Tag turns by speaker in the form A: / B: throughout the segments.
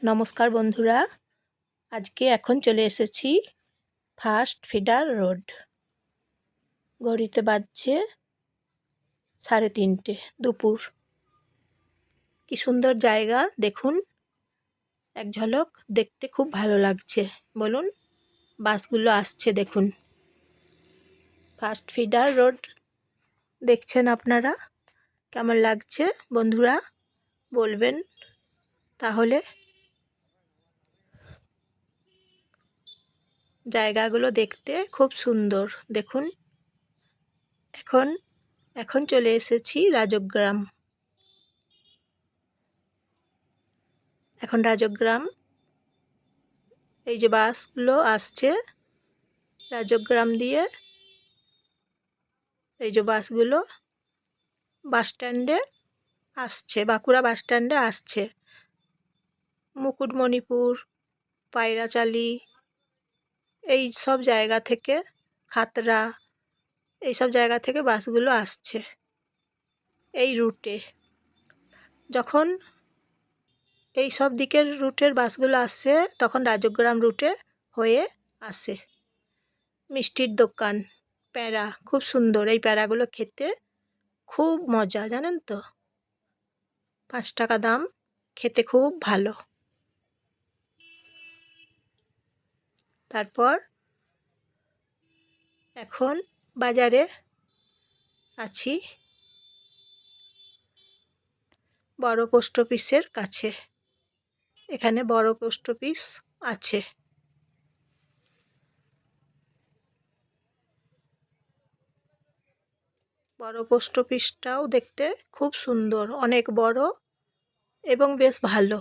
A: নমস্কার বন্ধুরা, আজকে এখন চলে এসেছি ফার্স্ট ফিডার রোড। ঘড়িতে বাজছে 3:30 দুপুর। কি সুন্দর জায়গা দেখুন, এক ঝলক দেখতে খুব ভালো লাগছে। বলুন, বাসগুলো আসছে দেখুন। ফার্স্ট ফিডার রোড দেখছেন আপনারা, কেমন লাগছে বন্ধুরা বলবেন তাহলে। জায়গাগুলো দেখতে খুব সুন্দর দেখুন। এখন চলে এসেছি রাজগ্রাম। এখন রাজগ্রাম, এই যে বাসগুলো আসছে রাজগ্রাম দিয়ে, এই যে বাসগুলো বাস স্ট্যান্ডে আসছে, বাঁকুড়া বাস স্ট্যান্ডে আসছে। মুকুটমণিপুর, পায়রাচালি, এই সব জায়গা থেকে, খাতড়া, এই সব জায়গা থেকে বাসগুলো আসছে এই রুটে। যখন এই সব দিকের রুটের বাসগুলো আসছে তখন রাজগ্রাম রুটে হয়ে আসে। মিষ্টির দোকান, প্যাঁড়া, খুব সুন্দর। এই প্যাঁড়াগুলো খেতে খুব মজা, জানেন তো। 5 টাকা দাম, খেতে খুব ভালো। তারপর এখন বাজারে আছি, বড় পোস্ট অফিসের কাছে। এখানে বড় পোস্ট অফিস আছে। বড় পোস্ট অফিসটাও দেখতে খুব সুন্দর, অনেক বড় এবং বেশ ভালো।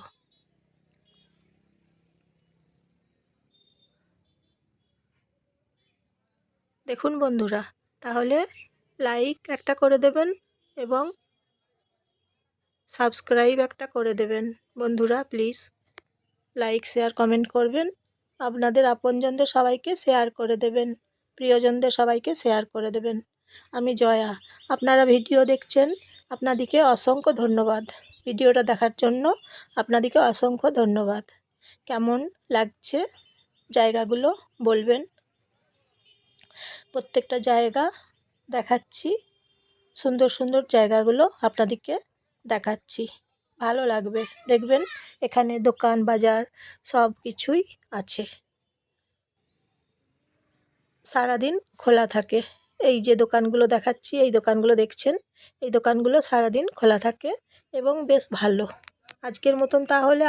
A: দেখুন বন্ধুরা, তাহলে লাইক একটা করে দেবেন এবং সাবস্ক্রাইব একটা করে দেবেন। বন্ধুরা প্লিজ লাইক, শেয়ার, কমেন্ট করবেন। আপনাদের আপনজনদের সবাইকে শেয়ার করে দেবেন, প্রিয়জনদের সবাইকে শেয়ার করে দেবেন। আমি জয়া, আপনারা ভিডিও দেখছেন, আপনাদেরকে অসংখ্য ধন্যবাদ। ভিডিওটা দেখার জন্য আপনাদেরকে অসংখ্য ধন্যবাদ। কেমন লাগছে জায়গাগুলো বলবেন। প্রত্যেকটা জায়গা দেখাচ্ছি, সুন্দর সুন্দর জায়গাগুলো আপনাদেরকে দেখাচ্ছি, ভালো লাগবে দেখবেন। এখানে দোকান বাজার সব কিছুই আছে, সারাদিন খোলা থাকে। এই যে দোকানগুলো দেখাচ্ছি, এই দোকানগুলো দেখছেন, এই দোকানগুলো সারাদিন খোলা থাকে এবং বেশ ভালো। আজকের মতন তাহলে